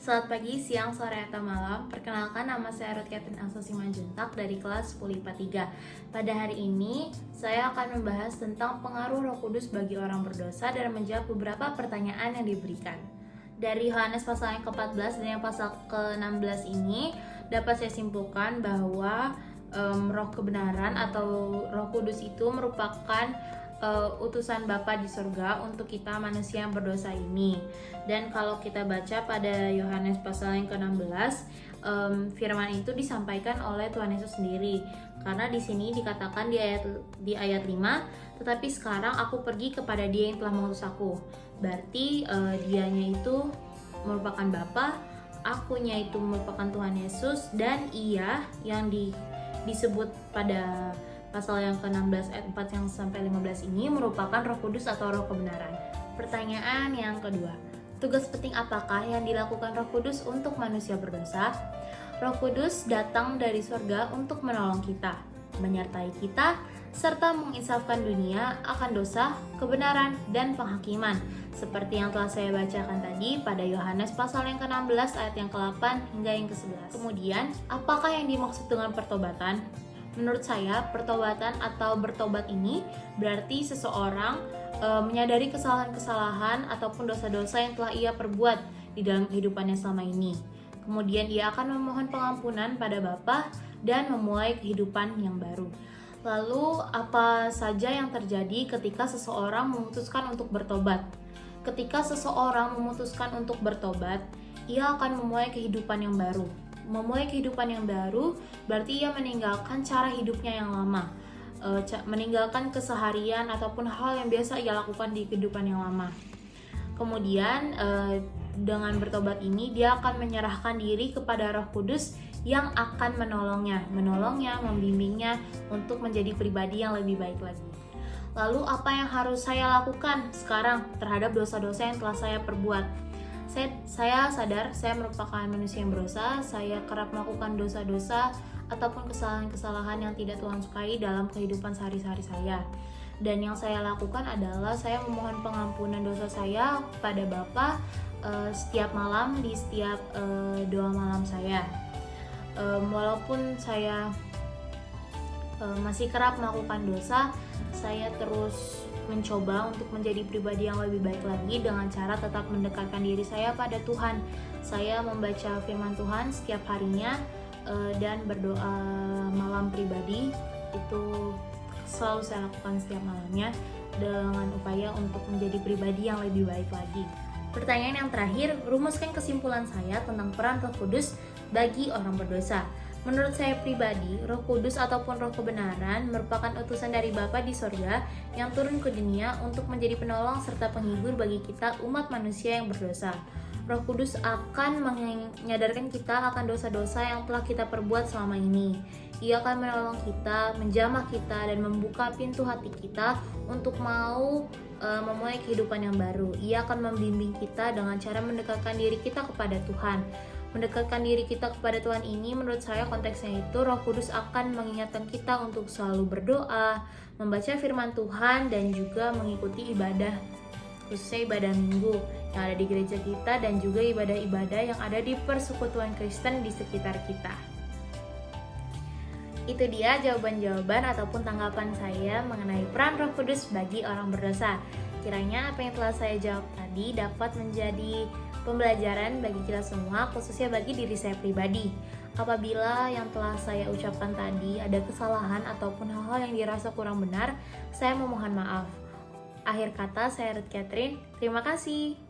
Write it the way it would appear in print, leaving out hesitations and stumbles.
Selamat pagi, siang, sore, atau malam. Perkenalkan, nama saya Ruth Catherine Elsa Simanjuntak dari kelas 10 IPA 3. Pada hari ini, saya akan membahas tentang pengaruh Roh Kudus bagi orang berdosa dan menjawab beberapa pertanyaan yang diberikan. Dari Yohanes pasal yang ke-14 dan yang pasal ke-16 ini, dapat saya simpulkan bahwa roh kebenaran atau Roh Kudus itu merupakan utusan Bapa di surga untuk kita manusia yang berdosa ini. Dan kalau kita baca pada Yohanes pasal yang ke-16, firman itu disampaikan oleh Tuhan Yesus sendiri. Karena di sini dikatakan di ayat 5, tetapi sekarang aku pergi kepada Dia yang telah mengutus aku. Berarti dianya itu merupakan Bapa, akunya itu merupakan Tuhan Yesus, dan Ia yang disebut pada pasal yang ke-16 ayat 4 yang sampai 15 ini merupakan Roh Kudus atau Roh kebenaran. Pertanyaan yang kedua, tugas penting apakah yang dilakukan Roh Kudus untuk manusia berdosa? Roh Kudus datang dari surga untuk menolong kita, menyertai kita, serta menginsafkan dunia akan dosa, kebenaran, dan penghakiman. Seperti yang telah saya bacakan tadi pada Yohanes pasal yang ke-16 ayat yang ke-8 hingga yang ke-11. Kemudian, apakah yang dimaksud dengan pertobatan? Menurut saya, pertobatan atau bertobat ini berarti seseorang menyadari kesalahan-kesalahan ataupun dosa-dosa yang telah ia perbuat di dalam kehidupannya selama ini. Kemudian ia akan memohon pengampunan pada Bapa dan memulai kehidupan yang baru. Lalu, apa saja yang terjadi ketika seseorang memutuskan untuk bertobat? Ketika seseorang memutuskan untuk bertobat, ia akan memulai kehidupan yang baru. Memulai kehidupan yang baru berarti ia meninggalkan cara hidupnya yang lama, meninggalkan keseharian ataupun hal yang biasa ia lakukan di kehidupan yang lama. Kemudian dengan bertobat ini dia akan menyerahkan diri kepada Roh Kudus yang akan menolongnya, membimbingnya untuk menjadi pribadi yang lebih baik lagi. Lalu apa yang harus saya lakukan sekarang terhadap dosa-dosa yang telah saya perbuat? Saya sadar saya merupakan manusia yang berdosa, saya kerap melakukan dosa-dosa ataupun kesalahan-kesalahan yang tidak Tuhan sukai dalam kehidupan sehari-hari saya. Dan yang saya lakukan adalah saya memohon pengampunan dosa saya pada Bapa setiap malam di setiap doa malam saya. Walaupun saya masih kerap melakukan dosa, saya terus mencoba untuk menjadi pribadi yang lebih baik lagi dengan cara tetap mendekatkan diri saya pada Tuhan. Saya membaca firman Tuhan setiap harinya dan berdoa malam pribadi itu selalu saya lakukan setiap malamnya dengan upaya untuk menjadi pribadi yang lebih baik lagi. Pertanyaan yang terakhir, rumuskan kesimpulan saya tentang peran Roh Kudus bagi orang berdosa. Menurut saya pribadi, Roh Kudus ataupun Roh kebenaran merupakan utusan dari Bapa di sorga yang turun ke dunia untuk menjadi penolong serta penghibur bagi kita umat manusia yang berdosa. Roh Kudus akan menyadarkan kita akan dosa-dosa yang telah kita perbuat selama ini. Ia akan menolong kita, menjamah kita, dan membuka pintu hati kita untuk mau memulai kehidupan yang baru. Ia akan membimbing kita dengan cara mendekatkan diri kita kepada Tuhan. Mendekatkan diri kita kepada Tuhan ini menurut saya konteksnya itu Roh Kudus akan mengingatkan kita untuk selalu berdoa, membaca firman Tuhan, dan juga mengikuti ibadah, khususnya ibadah minggu yang ada di gereja kita dan juga ibadah-ibadah yang ada di persekutuan Kristen di sekitar kita. Itu dia jawaban-jawaban ataupun tanggapan saya mengenai peran Roh Kudus bagi orang berdosa. Kiranya apa yang telah saya jawab tadi dapat menjadi pembelajaran bagi kita semua, khususnya bagi diri saya pribadi. Apabila yang telah saya ucapkan tadi ada kesalahan ataupun hal-hal yang dirasa kurang benar, saya memohon maaf. Akhir kata, saya Ruth Catherine. Terima kasih.